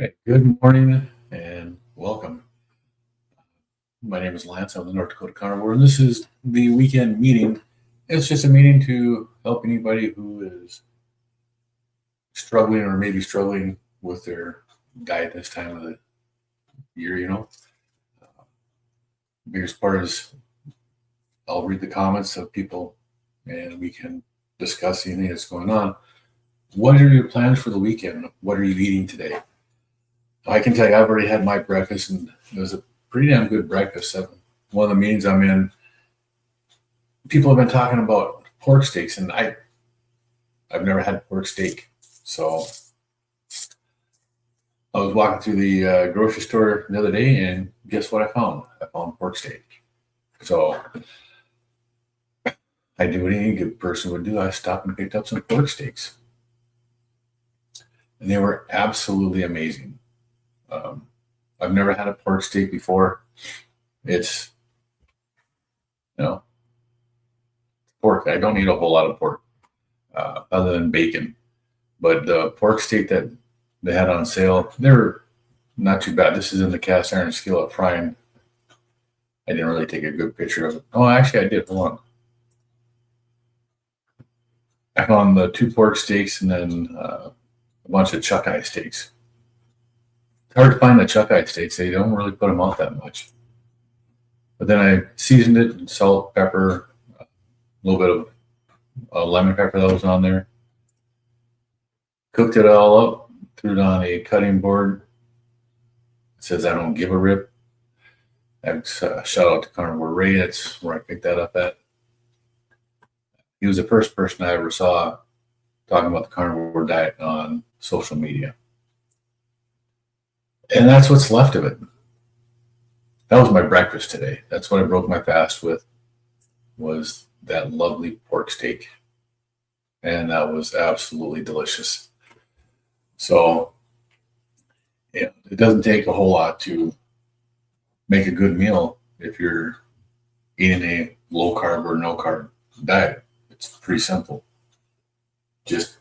Right. Good morning and welcome. My name is Lance. I'm the North Dakota Carnivore, and this is the weekend meeting. It's just a meeting to help anybody who is struggling or maybe struggling with their diet this time of the year. Biggest part is I'll read the comments of people and we can discuss anything that's going on. What are your plans for the weekend? What are you eating today? I can tell you, I've already had my breakfast, and it was a pretty damn good breakfast. One of the meetings I'm in, people have been talking about pork steaks, and I've never had pork steak. So I was walking through the grocery store the other day, and guess what I found? I found pork steak. So I do what any good person would do. I stopped and picked up some pork steaks, and they were absolutely amazing. I've never had a pork steak before. It's, pork. I don't eat a whole lot of pork other than bacon. But the pork steak that they had on sale, they're not too bad. This is in the cast iron skillet frying. I didn't really take a good picture of it. Oh, actually, I did. Hold on. I found the 2 pork steaks and then a bunch of chuck eye steaks. It's hard to find the chuck eye steaks. They don't really put them out that much. But then I seasoned it with salt, pepper, a little bit of lemon pepper that was on there. Cooked it all up, threw it on a cutting board. It says I don't give a rip. Shout out to Carnivore Ray. That's where I picked that up at. He was the first person I ever saw talking about the carnivore diet on social media. And that's what's left of it. That was my breakfast today. That's what I broke my fast with, was that lovely pork steak. And that was absolutely delicious. So, yeah, it doesn't take a whole lot to make a good meal if you're eating a low carb or no carb diet. It's pretty simple. Just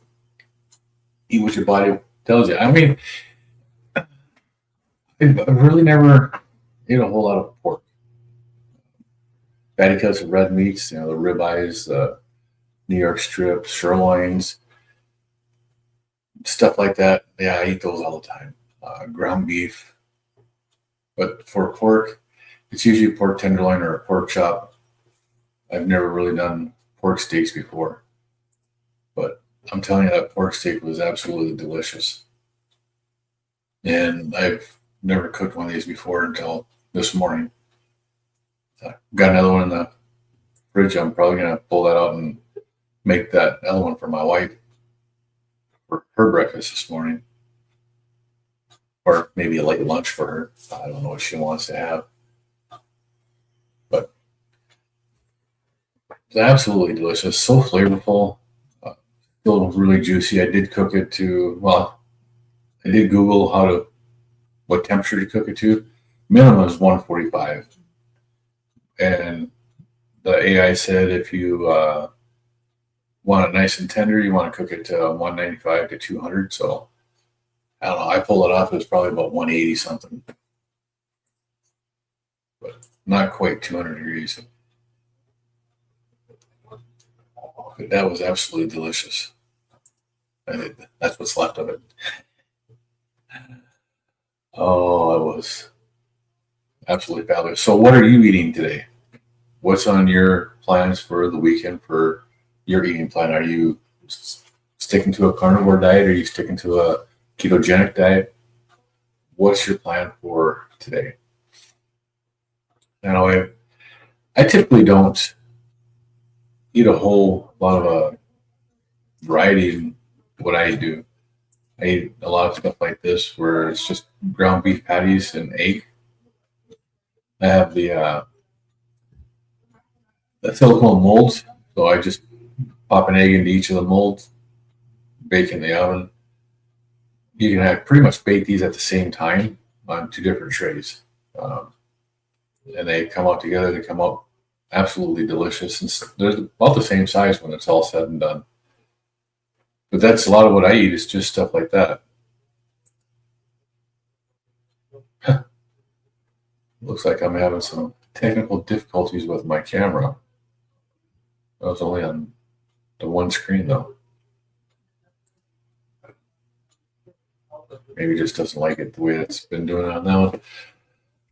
eat what your body tells you. I mean, I've really never ate a whole lot of pork. Fatty cuts of red meats, the ribeyes, the New York strip, sirloins, stuff like that. Yeah, I eat those all the time. Ground beef. But for pork, it's usually pork tenderloin or a pork chop. I've never really done pork steaks before. But I'm telling you, that pork steak was absolutely delicious. And I've never cooked one of these before until this morning. Got another one in the fridge. I'm probably going to pull that out and make that other one for my wife for her breakfast this morning. Or maybe a late lunch for her. I don't know what she wants to have. But it's absolutely delicious. So flavorful. Still really juicy. I did cook it I did Google what temperature to cook it to. Minimum is 145. And the AI said if you want it nice and tender, you want to cook it to 195 to 200. So I don't know. I pulled it off. It was probably about 180 something. But not quite 200 degrees. But that was absolutely delicious. That's what's left of it. Oh, it was absolutely fabulous. So what are you eating today? What's on your plans for the weekend for your eating plan? Are you sticking to a carnivore diet? Are you sticking to a ketogenic diet? What's your plan for today? I typically don't eat a whole lot of a variety in what I do. I eat a lot of stuff like this where it's just ground beef patties and egg. I have the silicone molds, so I just pop an egg into each of the molds, bake in the oven. You can pretty much bake these at the same time on 2 different trays. And they come out together. They come out absolutely delicious. And they're about the same size when it's all said and done. But that's a lot of what I eat is just stuff like that. Looks like I'm having some technical difficulties with my camera. I was only on the one screen though. Maybe it just doesn't like it the way it's been doing it on that one.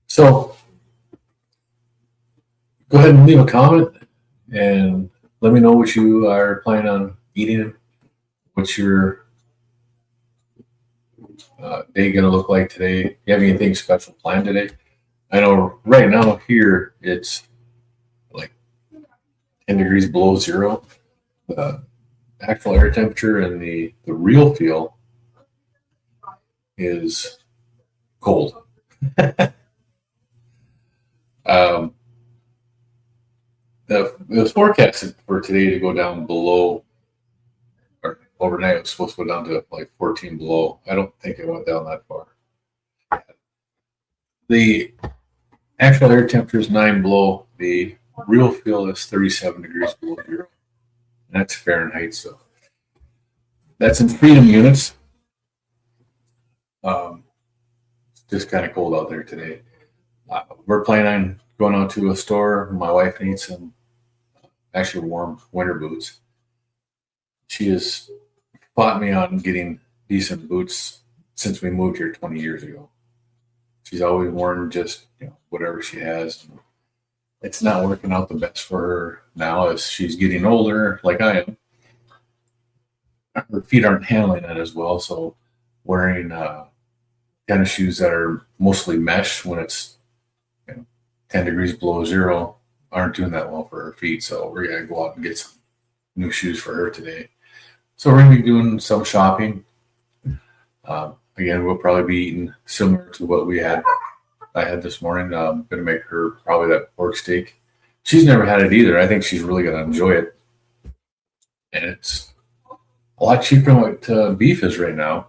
So go ahead and leave a comment and let me know what you are planning on eating. What's your day going to look like today? You have anything special planned today? I know right now here it's like 10 degrees below zero. The actual air temperature and the real feel is cold. The forecast for today to go down below, or overnight it was supposed to go down to like 14 below. I don't think it went down that far. The actual air temperature is 9 below. The real feel is 37 degrees below zero. That's Fahrenheit, so that's in freedom units. It's just kind of cold out there today. We're planning on going out to a store. My wife needs some actually warm winter boots. She has fought me on getting decent boots since we moved here 20 years ago. She's always worn just whatever she has. It's not working out the best for her now as she's getting older, like I am. Her feet aren't handling it as well, so wearing tennis shoes that are mostly mesh when it's 10 degrees below zero aren't doing that well for her feet. So we're going to go out and get some new shoes for her today. So we're going to be doing some shopping. Again, we'll probably be eating similar to what I had this morning. I'm going to make her probably that pork steak. She's never had it either. I think she's really going to enjoy it. And it's a lot cheaper than what beef is right now.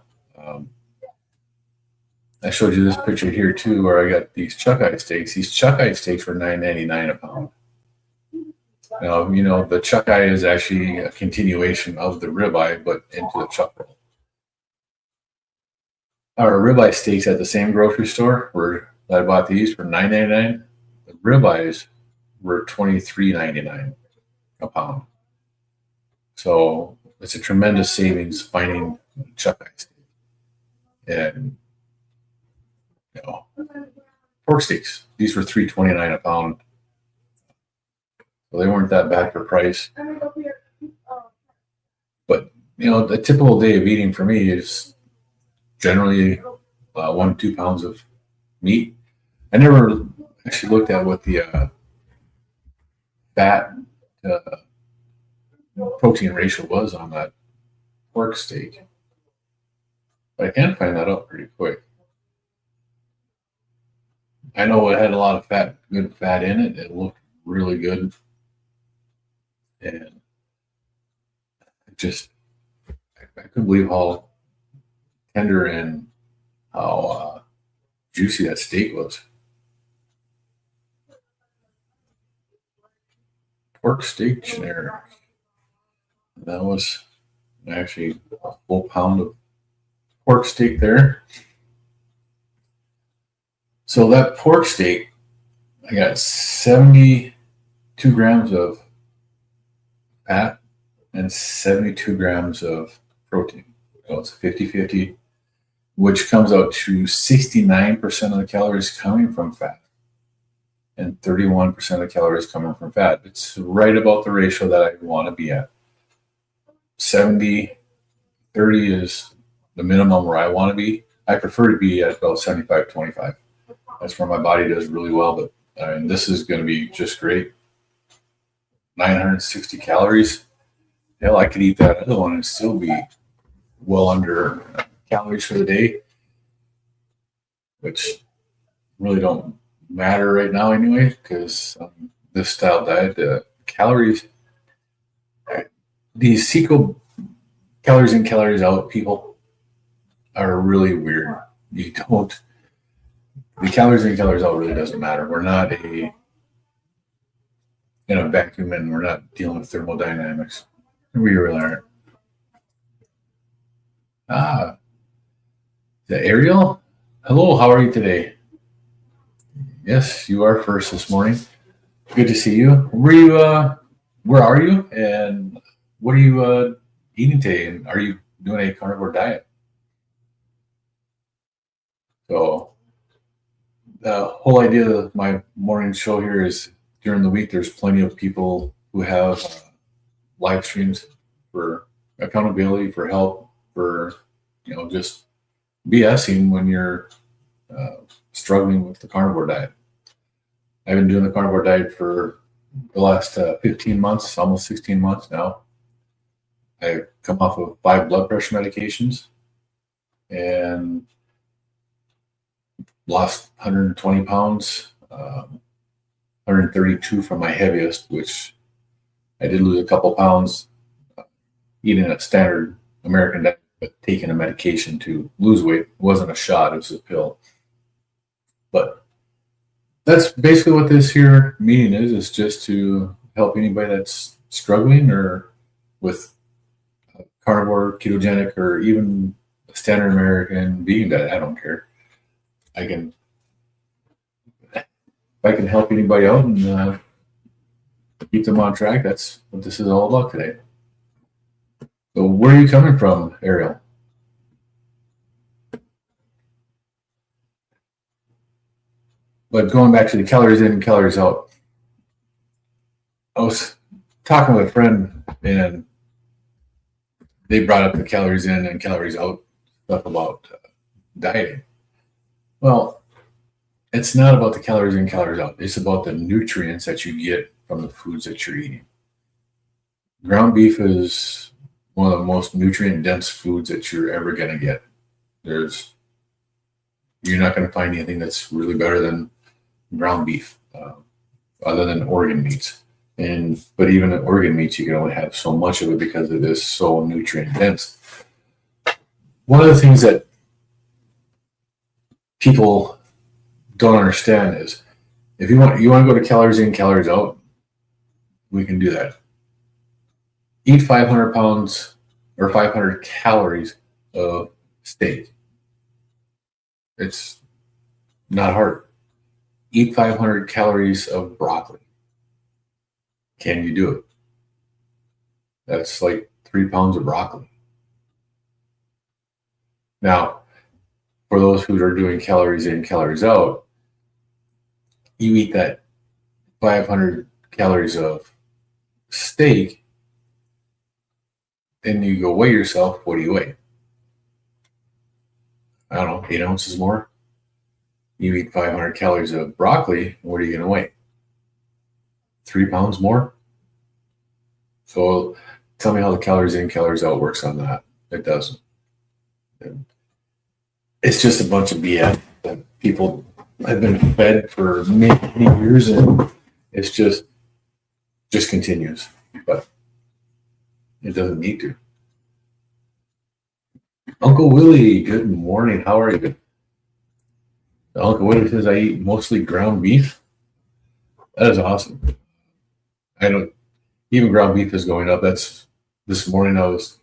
I showed you this picture here too, where I got these chuck eye steaks. These chuck eye steaks were $9.99 a pound. Now, the chuck eye is actually a continuation of the ribeye, but into the chuck roll. Our ribeye steaks at the same grocery store where I bought these for $9.99. The ribeyes were $23.99 a pound. So it's a tremendous savings finding chuck eye steak. And pork steaks. These were $3.29 a pound. So they weren't that bad for price. But the typical day of eating for me is generally 1 to 2 pounds of meat. I never actually looked at what the fat protein ratio was on that pork steak. But I can find that out pretty quick. I know it had a lot of good fat in it. It looked really good. And I couldn't believe how tender and how juicy that steak was. Pork steak generic. That was actually a full pound of pork steak there. So that pork steak, I got 72 grams of fat and 72 grams of protein. So it's 50-50, which comes out to 69% of the calories coming from fat and 31% of the calories coming from fat. It's right about the ratio that I want to be at. 70-30 is the minimum where I want to be. I prefer to be at about 75-25. That's where my body does really well, but this is going to be just great. 960 calories. Hell, I could eat that other one and still be well under calories for the day, which really don't matter right now anyway, because this style diet, the calories, these Seco calories in, calories out people are really weird. The calories in, calories out really doesn't matter. We're not in a vacuum and we're not dealing with thermodynamics. We really aren't. The Ariel? Hello, how are you today? Yes, you are first this morning. Good to see you. Where are you? And what are you eating today? And are you doing a carnivore diet? So the whole idea of my morning show here is during the week, there's plenty of people who have live streams for accountability, for help, for, just BSing when you're uh, struggling with the carnivore diet. I've been doing the carnivore diet for the last 15 months, almost 16 months now. I've come off of 5 blood pressure medications and lost 120 pounds, 132 from my heaviest, which I did lose a couple pounds eating a standard American diet, but taking a medication to lose weight. It wasn't a shot, it was a pill. But that's basically what this here meeting is. It's just to help anybody that's struggling or with carnivore, ketogenic, or even a standard American vegan diet. I don't care. If I can help anybody out and keep them on track, that's what this is all about today. So where are you coming from, Ariel? But going back to the calories in and calories out, I was talking with a friend and they brought up the calories in and calories out stuff about dieting. Well, it's not about the calories in, calories out. It's about the nutrients that you get from the foods that you're eating. Ground beef is one of the most nutrient dense foods that you're ever going to get. You're not going to find anything that's really better than ground beef, other than organ meats. But even in organ meats, you can only have so much of it because it is so nutrient dense. One of the things that people don't understand is if you want to go to calories in, calories out, we can do that. Eat 500 pounds or 500 calories of steak. It's not hard. Eat 500 calories of broccoli. Can you do it? That's like 3 pounds of broccoli. Now, for those who are doing calories in, calories out, you eat that 500 calories of steak, then you go weigh yourself. What do you weigh? I don't know, 8 ounces more. You eat 500 calories of broccoli, what are you going to weigh? 3 pounds more? So tell me how the calories in, calories out works on that. It doesn't. It's just a bunch of BS that people have been fed for many years, and it's just continues. But it doesn't need to. Uncle Willie, good morning. How are you? Uncle Willie says I eat mostly ground beef. That is awesome. Even ground beef is going up. This morning I was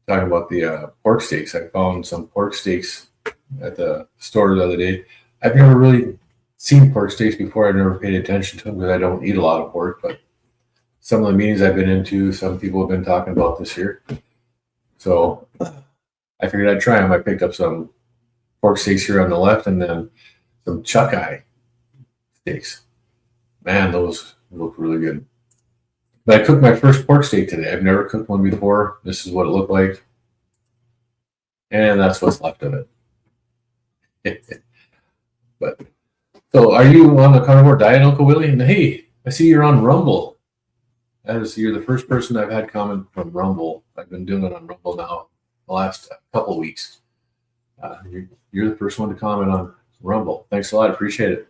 talking about the pork steaks. I found some pork steaks at the store the other day. I've never really seen pork steaks before. I've never paid attention to them because I don't eat a lot of pork, but some of the meetings I've been into, some people have been talking about this here. So I figured I'd try them. I picked up some pork steaks here on the left and then some chuck eye steaks. Man, those look really good. But I cooked my first pork steak today. I've never cooked one before. This is what it looked like. And that's what's left of it. But so are you on the carnivore diet, Uncle Willie? And hey, I see you're on Rumble. You're the first person I've had comment from Rumble. I've been doing it on Rumble now the last couple of weeks. You're the first one to comment on Rumble. Thanks a lot. Appreciate it.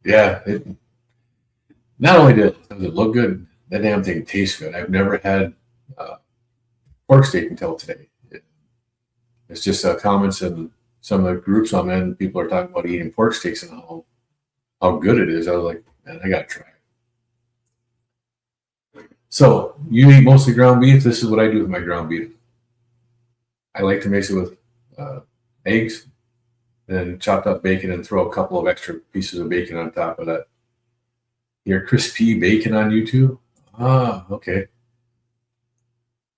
Yeah, not only does it look good, that damn thing tastes good. I've never had pork steak until today. It's just comments in some of the groups I'm in. People are talking about eating pork steaks and how good it is. I was like, man, I got to try it. So you eat mostly ground beef. This is what I do with my ground beef. I like to mix it with eggs, then chopped up bacon and throw a couple of extra pieces of bacon on top of that. Your crispy bacon on YouTube? Ah, okay.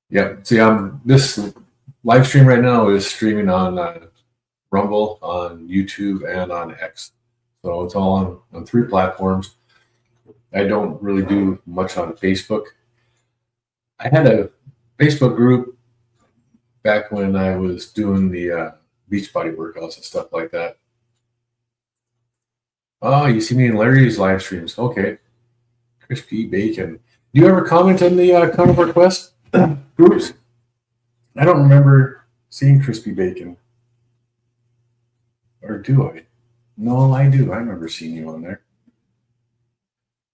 Yeah. See, this live stream right now is streaming on Rumble, on YouTube, and on X. So it's all on 3 platforms. I don't really do much on Facebook. I had a Facebook group back when I was doing the Beachbody workouts and stuff like that. Oh, you see me in Larry's live streams. Okay. Crispy bacon. Do you ever comment on the Carnivore Quest groups? I don't remember seeing crispy bacon. Or do I? No, I do. I remember seeing you on there.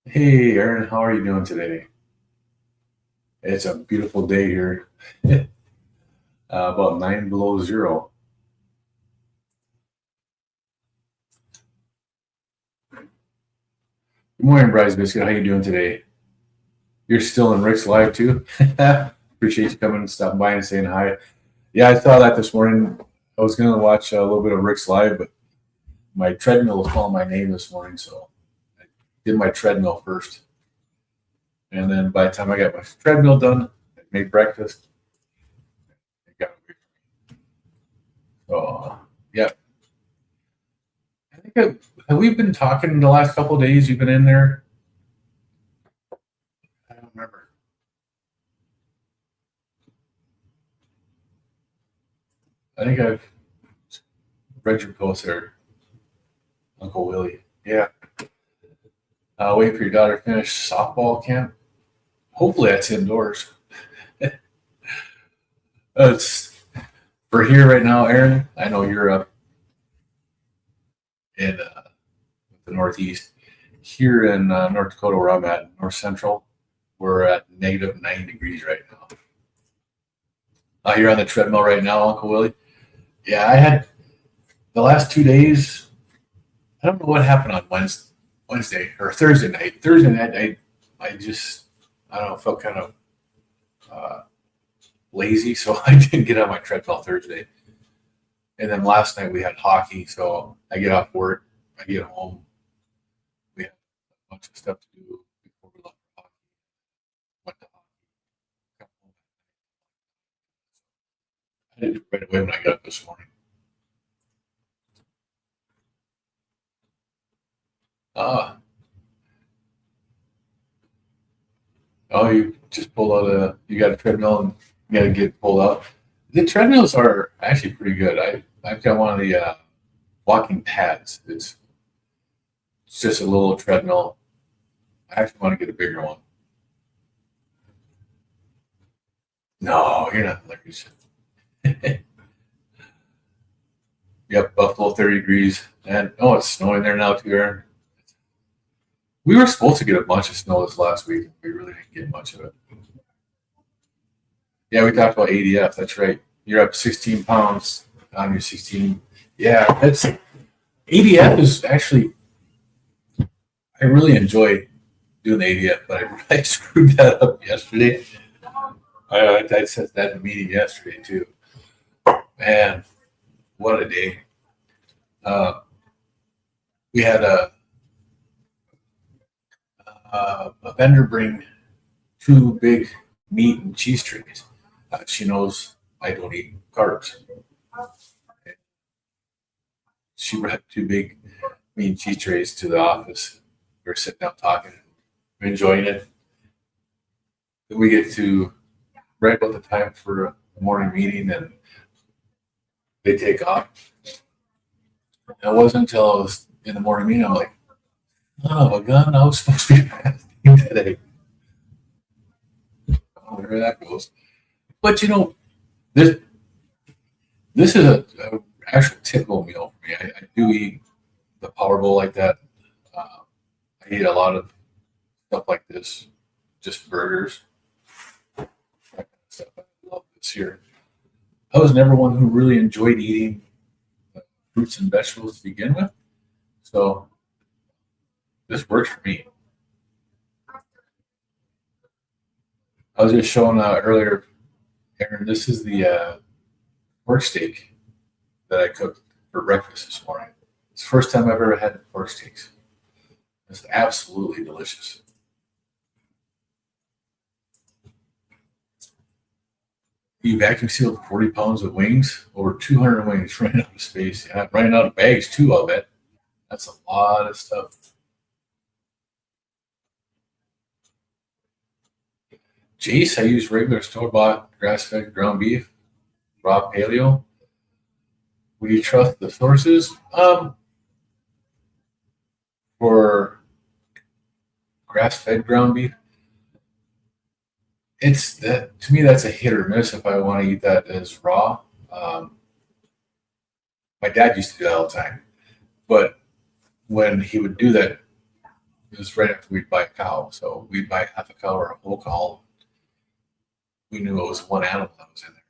Hey, Aaron, how are you doing today? It's a beautiful day here. About 9 below zero. Good morning, Bryce Biscuit. How you doing today? You're still in Rick's live too? Appreciate you coming and stopping by and saying hi. Yeah, I saw that this morning. I was going to watch a little bit of Rick's live, but my treadmill was calling my name this morning, so I did my treadmill first. And then by the time I got my treadmill done, I made breakfast. It got away from me. So, yeah. I think have we been talking the last couple of days? You've been in there? I don't remember. I think I've read your post there, Uncle Willie. Yeah. Wait for your daughter to finish softball camp. Hopefully that's indoors. It's for here right now, Aaron. I know you're up in the Northeast. Here in North Dakota, where I'm at, North Central, we're at -9 degrees right now. You're on the treadmill right now, Uncle Willie? Yeah, I had the last 2 days. I don't know what happened on Wednesday or Thursday night. Thursday night, I just, I don't know, felt kind of lazy, so I didn't get on my treadmill Thursday. And then last night we had hockey, so I get off work, I get home, we had a bunch of stuff to do before we left for hockey. Went to hockey, got home. I did it right away when I got up this morning. Oh, you just pulled out you got a treadmill and you got to get pulled out. The treadmills are actually pretty good. I've got one of the walking pads. It's just a little treadmill. I actually want to get a bigger one. No, you're not hilarious. Yep, Buffalo 30 degrees. And it's snowing there now too, Aaron. We were supposed to get a bunch of snow this last week. We really didn't get much of it. Yeah, we talked about ADF. That's right. You're up 16 pounds on your 16. Yeah, that's ADF is actually, I really enjoy doing the ADF, but I screwed that up yesterday. I said that in the meeting yesterday too. Man, what a day. We had a vendor bring 2 big meat and cheese trays. She knows I don't eat carbs. She brought 2 big meat and cheese trays to the office. We were sitting down talking, enjoying it. Then we get to right about the time for a morning meeting, and they take off. It wasn't until I was in the morning meeting, I'm like, oh my God, I was supposed to be fasting today. Where that goes. But this is a actual typical meal for me. I do eat the Power Bowl like that. I eat a lot of stuff like this, just burgers. That kind of stuff. I love this here. I was never one who really enjoyed eating fruits and vegetables to begin with, so this works for me. I was just showing earlier, Aaron. This is the pork steak that I cooked for breakfast this morning. It's the first time I've ever had pork steaks. It's absolutely delicious. You vacuum sealed 40 pounds of wings, over 200 wings, running out of space. Yeah, running out of bags too, I'll bet. That's a lot of stuff. Jace, I use regular store-bought grass-fed ground beef, raw paleo. Will you trust the sources? For grass-fed ground beef, it's that to me that's a hit or miss if I want to eat that as raw. My dad used to do that all the time, but when he would do that, it was right after we'd buy a cow. So we'd buy half a cow or a whole cow. We knew it was one animal that was in there.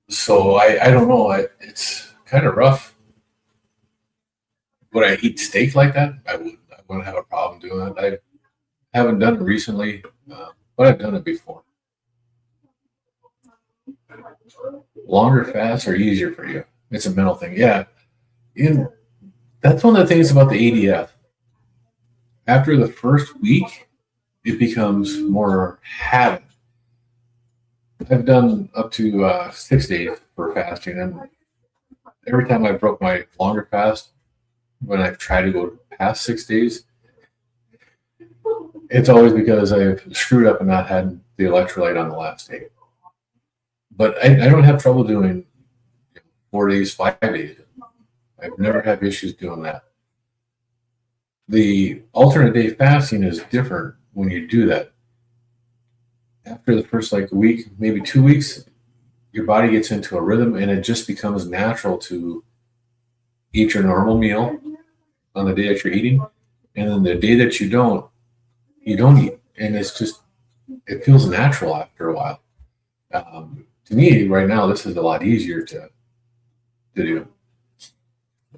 So I don't know. It's kind of rough. Would I eat steak like that? I wouldn't have a problem doing it. I haven't done it recently, but I've done it before. Longer fasts are easier for you. It's a mental thing. Yeah. And that's one of the things about the ADF. After the first week, it becomes more habit. I've done up to 6 days for fasting, and every time I broke my longer fast, when I try to go past 6 days, it's always because I've screwed up and not had the electrolyte on the last day. But I don't have trouble doing 4 days, 5 days. I've never had issues doing that. The alternate day fasting is different when you do that. After the first like a week, maybe 2 weeks, your body gets into a rhythm and it just becomes natural to eat your normal meal on the day that you're eating. And then the day that you don't eat. And it feels natural after a while. To me, right now, this is a lot easier to do.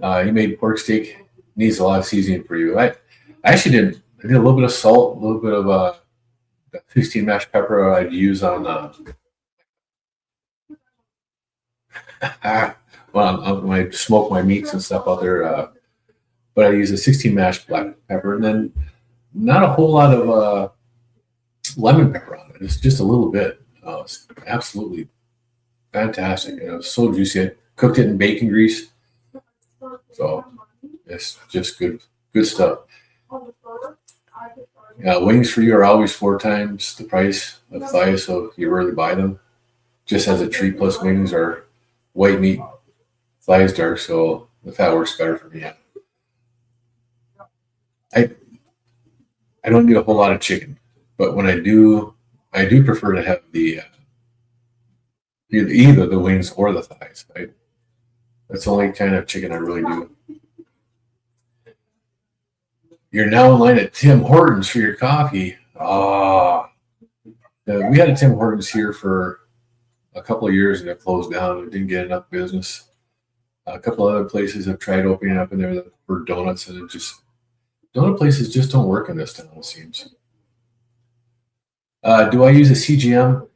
You made pork steak, needs a lot of seasoning for you. I actually did a little bit of salt, a little bit of 16 mashed pepper I'd use on when I smoke my meats and stuff out there. But I use a 16 mashed black pepper, and then not a whole lot of lemon pepper on it. It's just a little bit. It's absolutely fantastic. It was so juicy. I cooked it in bacon grease, so it's just good stuff. Wings for you are always 4 times the price of thighs, so if you really buy them, just as a treat. Plus wings are white meat, thighs dark, so the fat works better for me. I don't do a whole lot of chicken, but when I do prefer to have the either the wings or the thighs. That's the only kind of chicken I really do. You're now in line at Tim Hortons for your coffee. We had a Tim Hortons here for a couple of years and it closed down. It didn't get enough business. A couple other places have tried opening up in there for donuts, and donut places just don't work in this town, it seems. Do I use a CGM?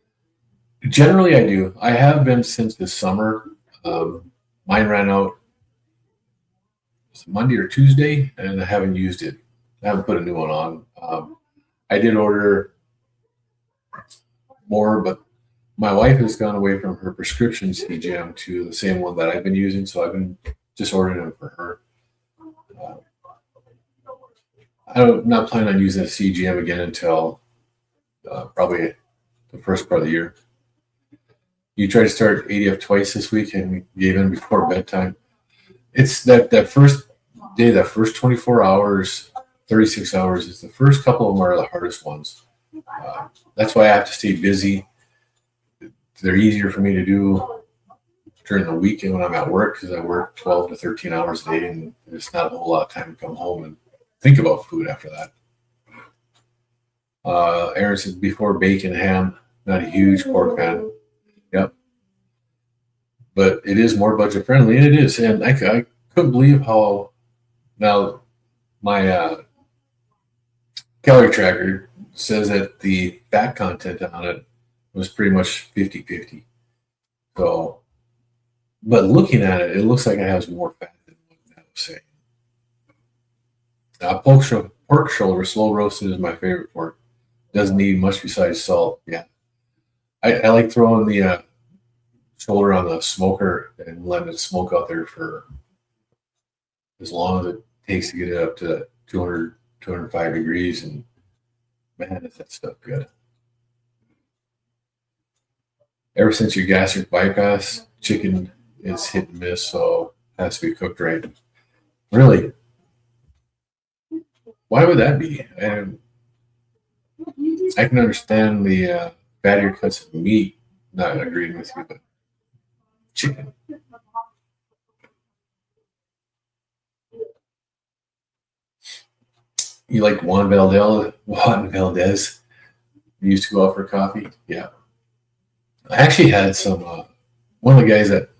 Generally, I do. I have been since this summer. Mine ran out Monday or Tuesday, and I haven't used it. I haven't put a new one on. I did order more, but my wife has gone away from her prescription CGM to the same one that I've been using, so I've been just ordering them for her. I'm not planning on using a CGM again until probably the first part of the year. You tried to start ADF twice this week and gave in before bedtime. It's that first day, that first 24 hours, 36 hours is the first couple of them are the hardest ones. That's why I have to stay busy. They're easier for me to do during the weekend when I'm at work because I work 12 to 13 hours a day, and there's not a whole lot of time to come home and think about food after that. Aaron said before bacon, ham, not a huge pork fan. Yep. But it is more budget friendly, and it is. And I couldn't believe how now my calorie tracker says that the fat content on it was pretty much 50-50. So, but looking at it, it looks like it has more fat than what I was saying. Pork shoulder, slow roasted, is my favorite pork. Doesn't need much besides salt. Yeah, I like throwing the shoulder on the smoker and letting it smoke out there for as long as it takes to get it up to 200, 205 degrees. And man, is that stuff good. Ever since your gastric bypass, chicken is hit and miss, so it has to be cooked right. Really, why would that be? And I can understand the fattier cuts of meat not agreeing with you, but chicken. You like Juan Valdez? You used to go out for coffee? Yeah. I actually had one of the guys that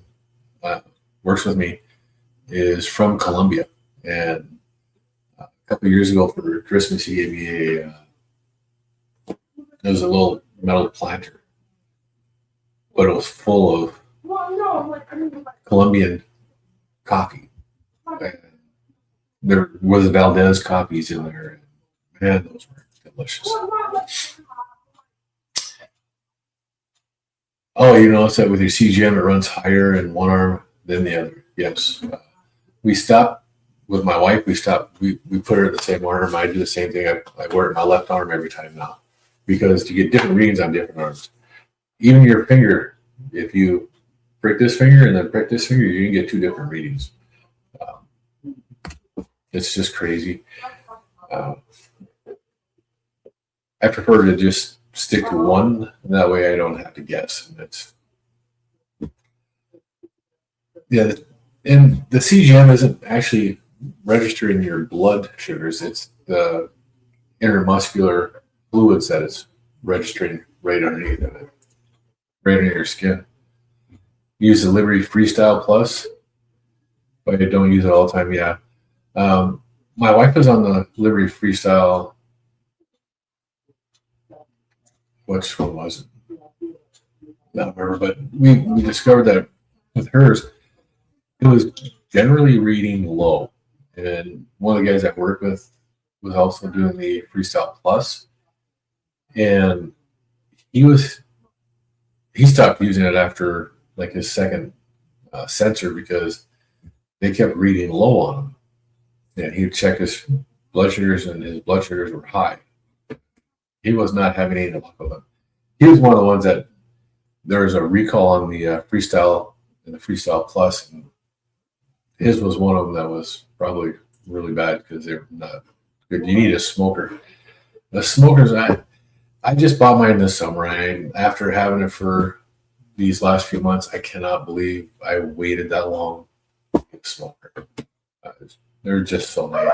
works with me is from Colombia. And a couple of years ago for Christmas, he gave me it was a little metal planter, but it was full of Colombian coffee. And there was Valdez coffees in there. Man, those were delicious. Oh, you notice that with your CGM, it runs higher in one arm than the other. Yes. We stopped with my wife. We put her in the same arm. I do the same thing. I wear it in my left arm every time now because you get different readings on different arms. Even your finger, if you prick this finger and then prick this finger, you can get two different readings. It's just crazy. I prefer to just stick to one. That way I don't have to guess. And the CGM isn't actually registering your blood sugars. It's the intermuscular fluids that it's registering right underneath of it, right under your skin. Use the Liberty Freestyle Plus, but I don't use it all the time. Yeah. My wife was on the Liberty Freestyle. Which one was it? I don't remember, but we discovered that with hers, it was generally reading low. And one of the guys I worked with was also doing the Freestyle Plus, and he stopped using it after like his second sensor because they kept reading low on him. And he would check his blood sugars, and his blood sugars were high. He was not having any luck with them. He was one of the ones that there was a recall on the Freestyle and the Freestyle Plus, and his was one of them that was probably really bad because they're not good. You need a smoker. The smokers, I just bought mine this summer, and after having it for these last few months, I cannot believe I waited that long to get a smoker. They're just so nice.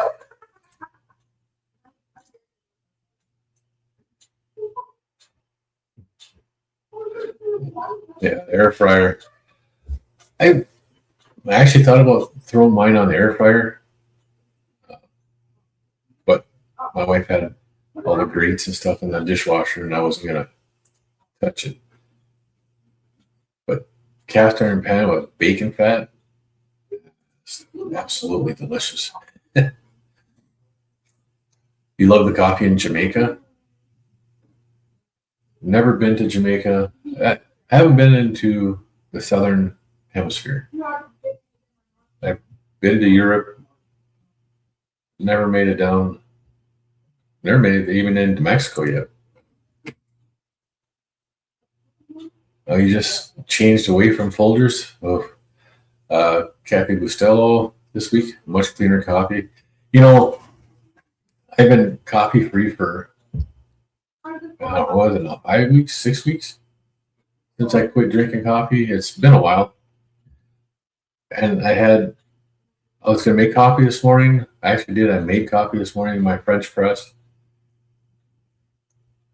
Yeah, air fryer. I actually thought about throwing mine on the air fryer, but my wife had all the grates and stuff in the dishwasher, and I wasn't gonna touch it. But cast iron pan with bacon fat, is absolutely delicious. You love the coffee in Jamaica? Never been to Jamaica. I haven't been into the southern hemisphere. I've been to Europe. Never made it down. Never made it even into Mexico yet. Oh, you just changed away from Folgers? Oh, Cafe Bustelo this week. Much cleaner coffee. You know, I've been coffee free for what was it now? 5 weeks, 6 weeks since I quit drinking coffee. It's been a while. And I was going to make coffee this morning. I actually did. I made coffee this morning in my French press.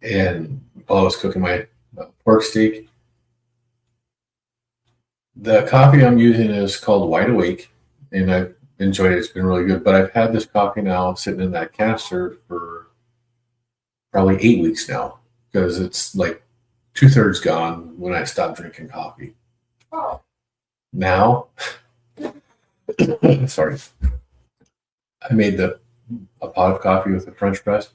And while I was cooking my pork steak, the coffee I'm using is called Wide Awake, and I've enjoyed it. It's been really good. But I've had this coffee now sitting in that canister for probably 8 weeks now because it's like 2/3 gone when I stopped drinking coffee. Now, sorry, I made a pot of coffee with a French press,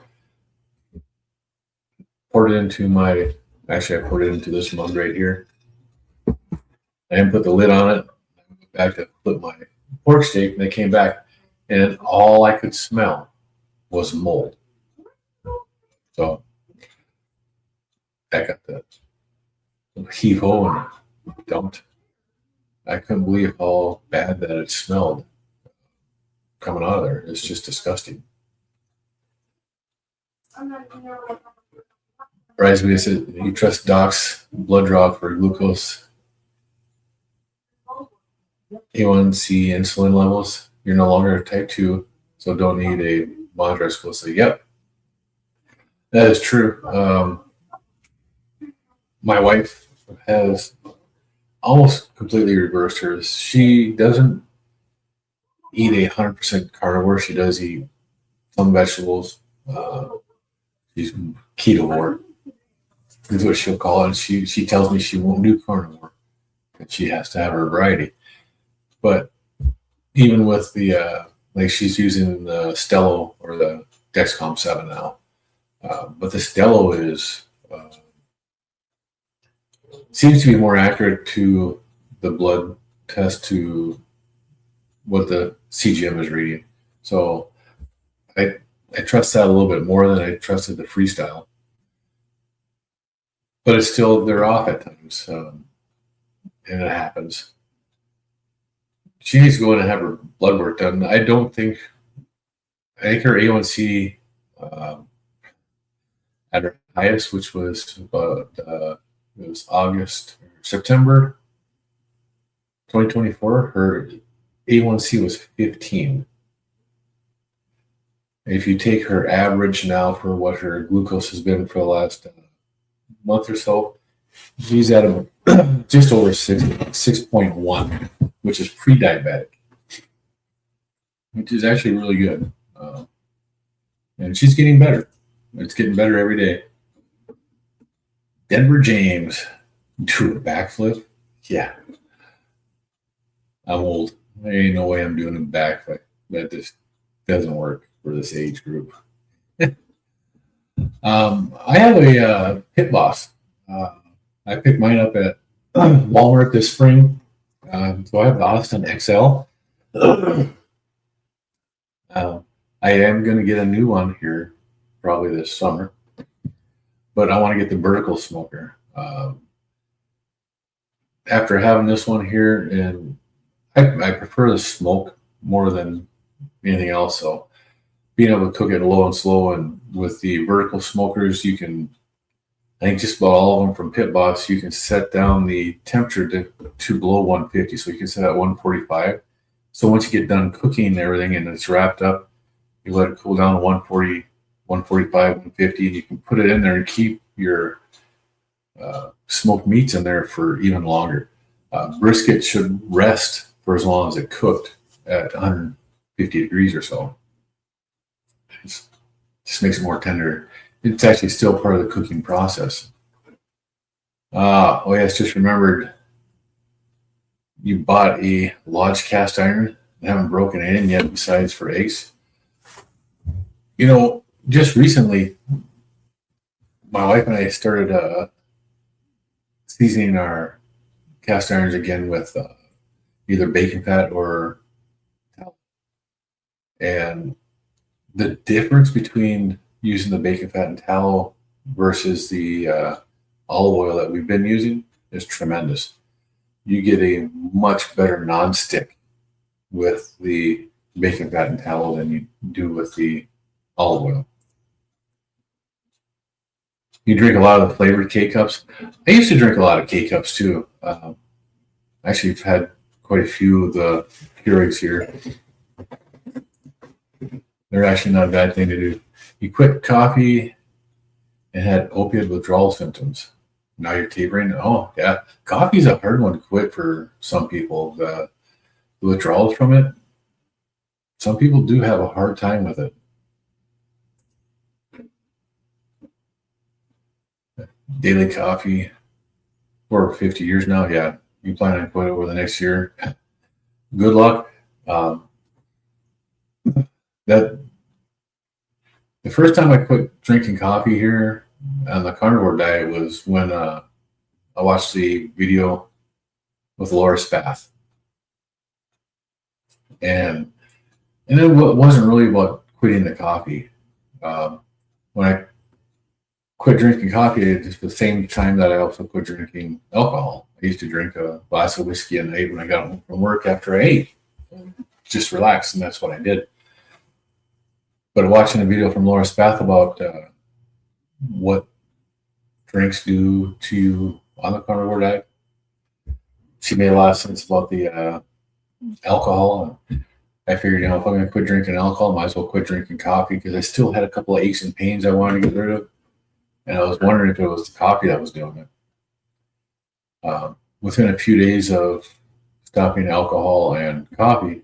poured it into I poured it into this mug right here. I didn't put the lid on it. I went back to put my pork steak, and they came back, and all I could smell was mold. So I got the heave-ho and dumped. I couldn't believe how bad that it smelled coming out of there. It's just disgusting. Risby said, you trust doc's blood draw for glucose, A1C insulin levels. You're no longer type 2, so don't need a monitor as closely. Yep, that is true. My wife has almost completely reversed hers. She doesn't eat 100% carnivore. She does eat some vegetables. She's keto, is what she'll call it. She tells me she won't do carnivore, and she has to have her variety. But even with the like, she's using the Stello or the Dexcom 7 now, but the Stello is seems to be more accurate to the blood test to what the CGM is reading. So I trust that a little bit more than I trusted the Freestyle. But it's still, they're off at times, and it happens. She needs to go in and have her blood work done. I think her A1C at her highest, which was about it was September 2024, her A1C was 15. If you take her average now for what her glucose has been for the last month or so, she's at just over 6.1, which is pre-diabetic, which is actually really good. And she's getting better. It's getting better every day. Denver James, do a backflip? Yeah. I'm old. There ain't no way I'm doing a backflip. That just doesn't work for this age group. I have a Pit Boss. I picked mine up at Walmart this spring. So I have the Austin XL. I am going to get a new one here probably this summer, but I want to get the vertical smoker. After having this one here, and I prefer the smoke more than anything else. So being able to cook it low and slow, and with the vertical smokers, you can, I think just about all of them from Pit Boss, you can set down the temperature to below 150. So you can set at 145. So once you get done cooking and everything and it's wrapped up, you let it cool down to 140, 145, 150, and you can put it in there and keep your smoked meats in there for even longer. Brisket should rest for as long as it cooked at 150 degrees or so. It just makes it more tender. It's actually still part of the cooking process. Oh yes, just remembered you bought a Lodge cast iron and haven't broken it in yet besides for eggs. You know, just recently, my wife and I started seasoning our cast irons again with either bacon fat or tallow. And the difference between using the bacon fat and tallow versus the olive oil that we've been using is tremendous. You get a much better nonstick with the bacon fat and tallow than you do with the olive oil. You drink a lot of the flavored K-Cups. I used to drink a lot of K-Cups too. Actually, I've had quite a few of the Keurigs here. They're actually not a bad thing to do. You quit coffee and had opioid withdrawal symptoms. Now you're tapering. Oh, yeah. Coffee's a hard one to quit for some people. The withdrawals from it, some people do have a hard time with it. Daily coffee for 50 years now, yeah. you plan on quit over the next year, good luck. That the first time I quit drinking coffee here on the carnivore diet was when I watched the video with Laura Spath, and it wasn't really about quitting the coffee. When I quit drinking coffee, it's the same time that I also quit drinking alcohol. I used to drink a glass of whiskey a night when I got home from work after I ate, just relax, and that's what I did. But watching a video from Laura Spath about what drinks do to you on the carnivore diet, she made a lot of sense about the alcohol. I figured, if I'm going to quit drinking alcohol, I might as well quit drinking coffee, because I still had a couple of aches and pains I wanted to get rid of. And I was wondering if it was the coffee that was doing it. Within a few days of stopping alcohol and coffee,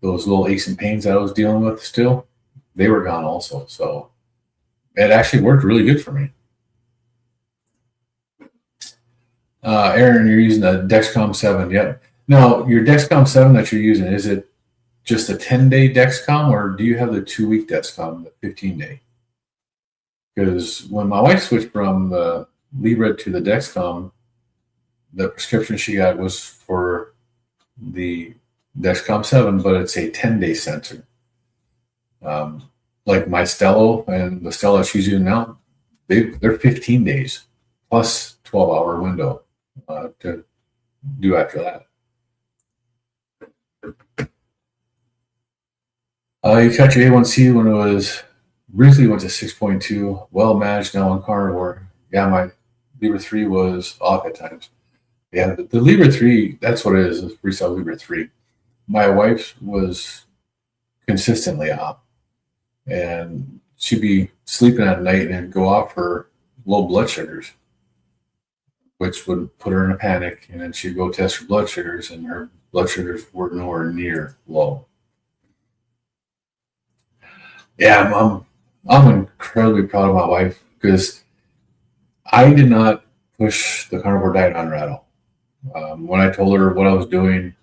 those little aches and pains that I was dealing with still, they were gone also. So it actually worked really good for me. Aaron, you're using the Dexcom 7. Yep. Now, your Dexcom 7 that you're using, is it just a 10-day Dexcom, or do you have the 2-week Dexcom, the 15-day? Because when my wife switched from the Libre to the Dexcom, the prescription she got was for the Dexcom 7, but it's a 10-day sensor. Like my Stello and the Stella she's using now, they're 15 days plus 12-hour window to do after that. You cut your A1C when it was briefly went to 6.2, well managed now on carnivore. Yeah, my Libre 3 was off at times. Yeah, the Libre 3, that's what it is, the Freestyle Libre 3. My wife was consistently off, and she'd be sleeping at night and it'd go off her low blood sugars, which would put her in a panic, and then she'd go test her blood sugars, and her blood sugars were nowhere near low. Yeah, I'm incredibly proud of my wife, because I did not push the carnivore diet on her at all. When I told her what I was doing,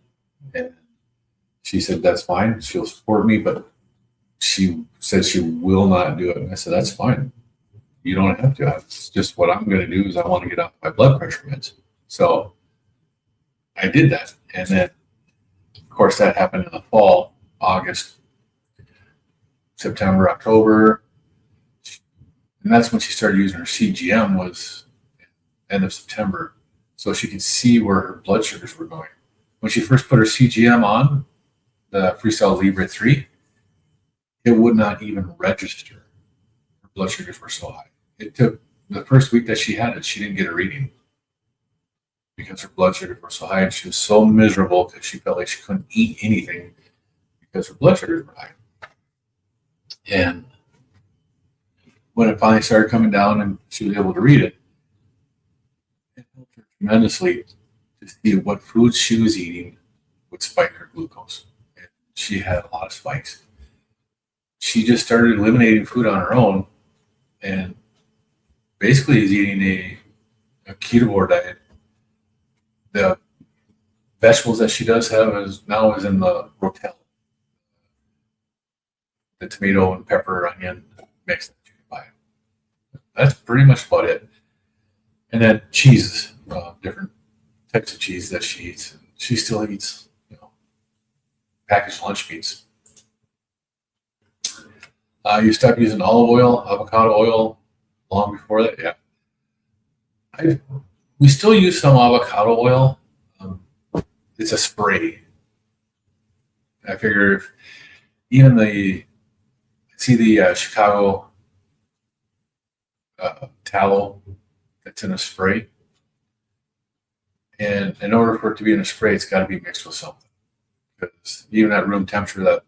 and she said, that's fine, she'll support me, but she said she will not do it. And I said, that's fine. You don't have to. It's just what I'm going to do is I want to get off my blood pressure meds. So I did that. And then, of course, that happened in the fall, August, September, October. And that's when she started using her CGM, was end of September. So she could see where her blood sugars were going. When she first put her CGM on, the Freestyle Libre 3, it would not even register. Her blood sugars were so high. It took the first week that she had it, she didn't get a reading because her blood sugars were so high, and she was so miserable because she felt like she couldn't eat anything because her blood sugars were high. And when it finally started coming down and she was able to read it, it helped her tremendously to see what foods she was eating would spike her glucose. And she had a lot of spikes. She just started eliminating food on her own, and basically is eating a ketovore diet. The vegetables that she does have is in the rotel, the tomato and pepper onion mix that you can buy. That's pretty much about it. And then cheeses, different types of cheese that she eats. She still eats, packaged lunch meats. You stopped using olive oil, avocado oil long before that? Yeah. We still use some avocado oil. It's a spray. I figure if even the Chicago tallow that's in a spray, and in order for it to be in a spray, it's got to be mixed with something, because even at room temperature, that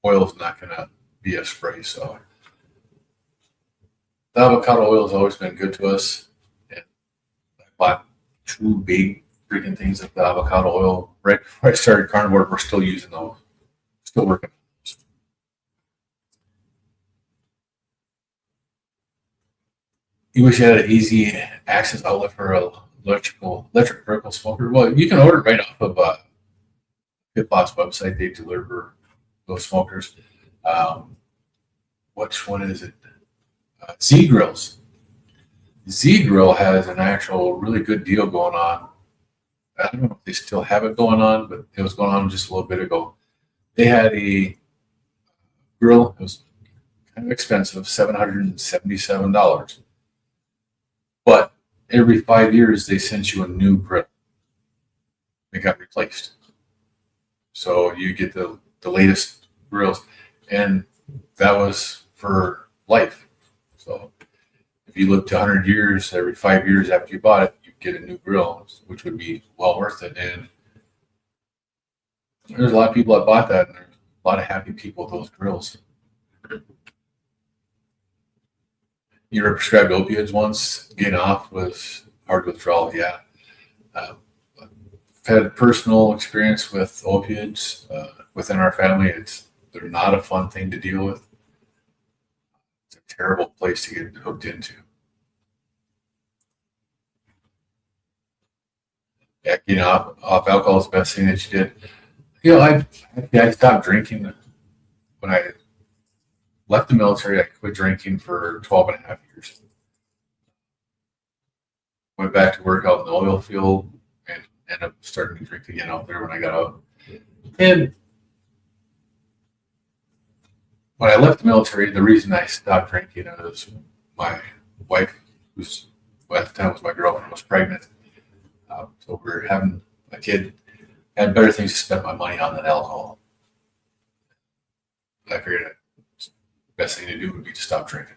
oil is not going to be a spray. So the avocado oil has always been good to us. And I bought 2 big freaking things of the avocado oil right before I started carnivore. We're still using those, still working. You wish you had an easy access outlet for a electric vertical smoker. Well, you can order right off of Kiltz website. They deliver those smokers. Which one is it? Z Grills. Z Grill has an actual really good deal going on. I don't know if they still have it going on, but it was going on just a little bit ago. They had a grill. It was kind of expensive, $777. But every 5 years, they sent you a new grill. They got replaced. So you get the latest grills. And that was for life. So if you looked 100 years, every 5 years after you bought it, you get a new grill, which would be well worth it. And there's a lot of people that bought that, and there's a lot of happy people with those grills. You were prescribed opioids once. Getting off was hard withdrawal. Yeah. I've had personal experience with opioids within our family. They're not a fun thing to deal with. It's a terrible place to get hooked into. Yeah, getting off alcohol is the best thing that you did. You know, I stopped drinking when I left the military. I quit drinking for 12 and a half years. Went back to work out in the oil field and ended up starting to drink again out there when I got out. And when I left the military, the reason I stopped drinking is my wife, who's at the time was my girlfriend, was pregnant. So we were having a kid. I had better things to spend my money on than alcohol. I figured the best thing to do would be to stop drinking.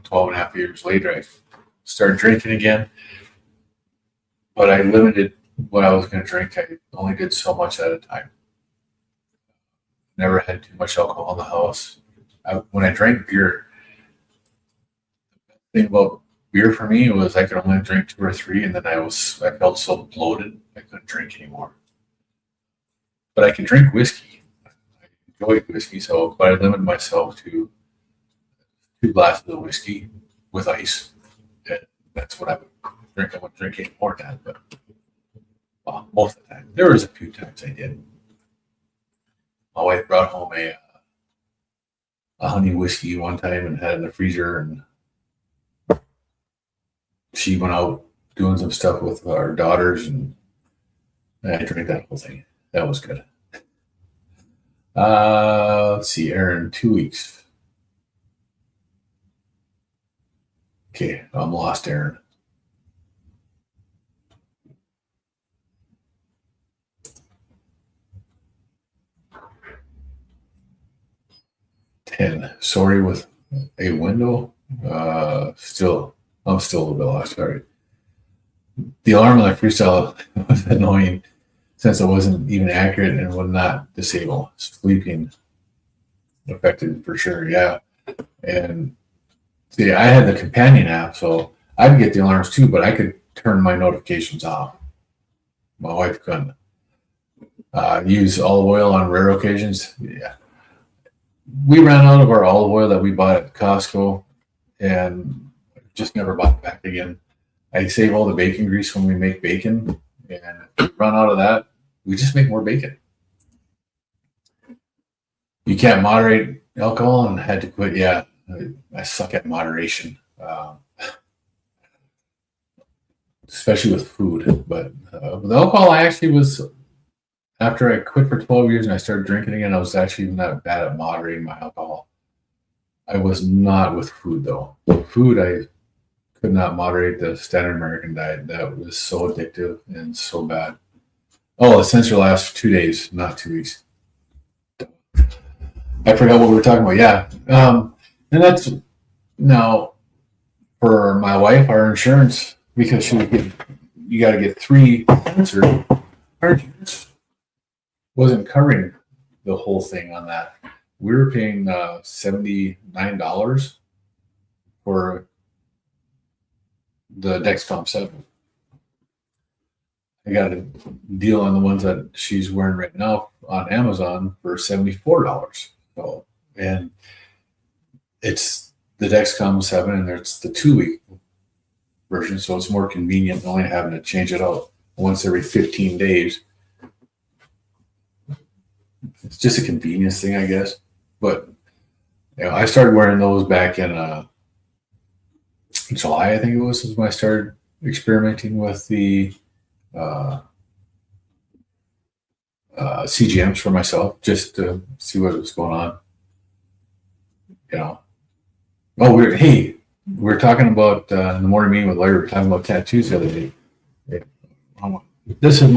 12 and a half years later, I started drinking again. But I limited what I was going to drink. I only did so much at a time. Never had too much alcohol in the house. When I drank beer, the thing about beer for me was I could only drink 2 or 3, and then I felt so bloated I couldn't drink anymore. But I can drink whiskey. I enjoy whiskey, but I limited myself to 2 glasses of whiskey with ice. And that's what I would drink. I wouldn't drink any more than that, but most of the time. There was a few times I did. My wife brought home a honey whiskey one time and had it in the freezer, and she went out doing some stuff with our daughters, and I drank that whole thing. That was good. Let's see, Aaron, 2 weeks. Okay, I'm lost, Aaron. Sorry with a window. I'm still a little bit lost. Sorry. The alarm on the freestyle was annoying since it wasn't even accurate and would not disable. Sleeping affected for sure. Yeah. And see, I had the companion app, so I could get the alarms too, but I could turn my notifications off. My wife couldn't. Use olive oil on rare occasions. Yeah. We ran out of our olive oil that we bought at Costco and just never bought it back again. I save all the bacon grease when we make bacon, and if we run out of that, we just make more bacon. You can't moderate alcohol, and I had to quit. Yeah, I suck at moderation, especially with food. But with alcohol, I actually was. After I quit for 12 years and I started drinking again, I was actually not bad at moderating my alcohol. I was not with food, though. With food, I could not moderate the standard American diet. That was so addictive and so bad. Oh, the sensor lasts 2 days, not 2 weeks. I forgot what we were talking about. Yeah. And that's now for my wife, our insurance, because you got to get 3 sensors. Our insurance wasn't covering the whole thing on that. We were paying $79 for the Dexcom 7. I got a deal on the ones that she's wearing right now on Amazon for $74. So, and it's the Dexcom 7, and it's the 2-week version, so it's more convenient than only having to change it out once every 15 days. It's just a convenience thing, I guess. But I started wearing those back in July, I think it was when I started experimenting with the CGMs for myself, just to see what was going on. Oh, we're talking about in the morning meeting with Larry. We were talking about tattoos the other day. This is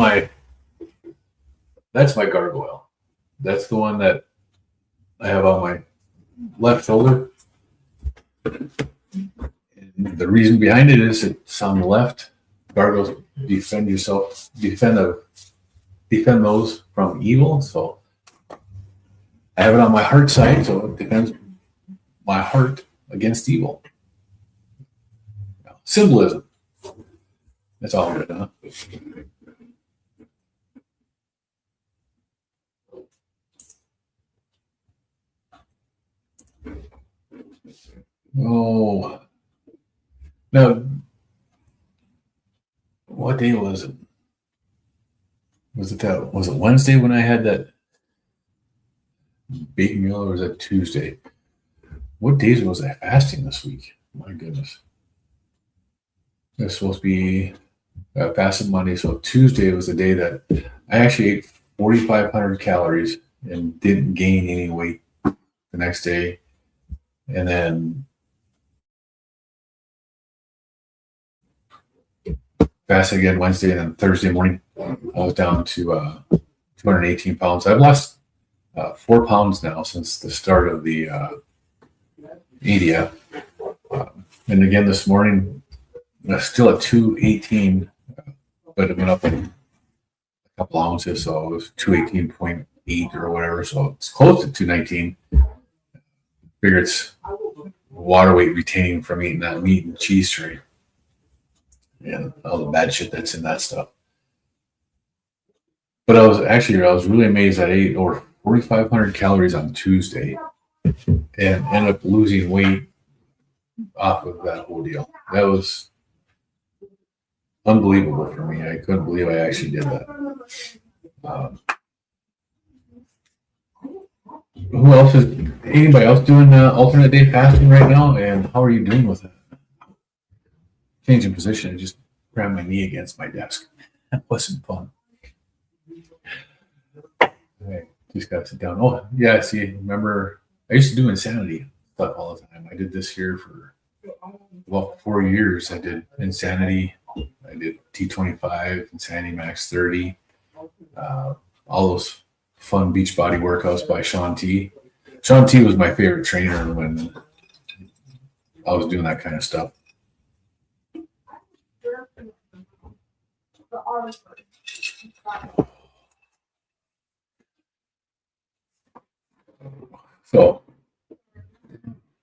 that's my gargoyle. That's the one that I have on my left shoulder. And the reason behind it is it's on the left. Gargoyles defend those from evil. So I have it on my heart side, so it defends my heart against evil. Symbolism. That's all good, huh? Oh, now, what day was it? Was it Wednesday when I had that big meal, or was it Tuesday? What days was I fasting this week? My goodness. It's supposed to be fasted Monday, so Tuesday was the day that I actually ate 4,500 calories and didn't gain any weight the next day. And then fasted again Wednesday, and then Thursday morning I was down to 218 pounds. I've lost 4 pounds now since the start of the EDF. And again this morning, still at 218, but it went up a couple ounces, so it was 218.8 or whatever. So it's close to 219. Figure it's water weight retaining from eating that meat and cheese tray. And all the bad shit that's in that stuff. But I was really amazed that I ate over 4,500 calories on Tuesday and ended up losing weight off of that whole deal. That was unbelievable for me. I couldn't believe I actually did that. Who else anybody else doing alternate day fasting right now? And how are you doing with it? Changing position and just grabbed my knee against my desk. That wasn't fun. I just got to sit down. Oh, yeah, see, remember, I used to do insanity stuff all the time. I did this here for about 4 years. I did insanity. I did T25, insanity max 30, all those fun beach body workouts by Shaun T. Shaun T was my favorite trainer when I was doing that kind of stuff. So,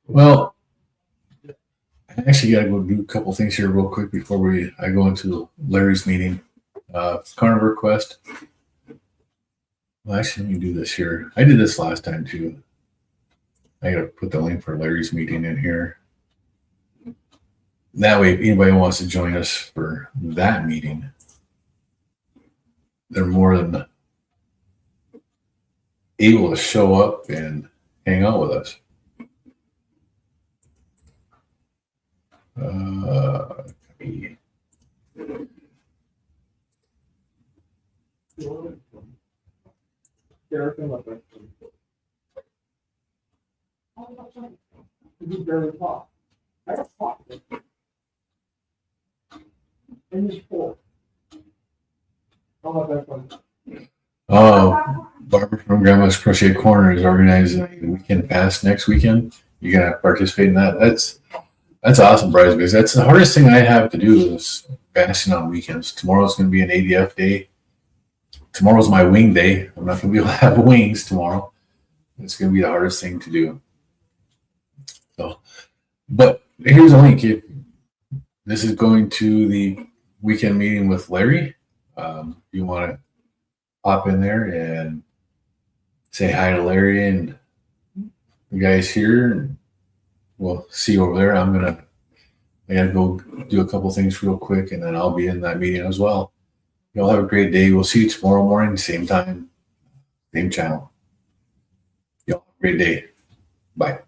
well, I actually got to go do a couple things here real quick before I go into Larry's meeting. Carnivore Quest. Well, actually, let me do this here. I did this last time too. I got to put the link for Larry's meeting in here. That way, if anybody wants to join us for that meeting, they're more than able to show up and hang out with us. Barbara from Grandma's Crochet Corner is organizing a weekend fast next weekend. You're gonna participate in that. That's awesome, Bryce, because that's the hardest thing I have to do is fasting on weekends. Tomorrow's gonna be an ADF day. Tomorrow's my wing day. I'm not gonna be able to have wings tomorrow. It's gonna be the hardest thing to do. So, but here's a link. This is going to the weekend meeting with Larry. You want to pop in there and say hi to Larry and the guys here, and we'll see you over there. I'm gonna I got to go do a couple things real quick, and then I'll be in that meeting as well. Y'all have a great day. We'll see you tomorrow morning, same time, same channel. Y'all have a great day. Bye.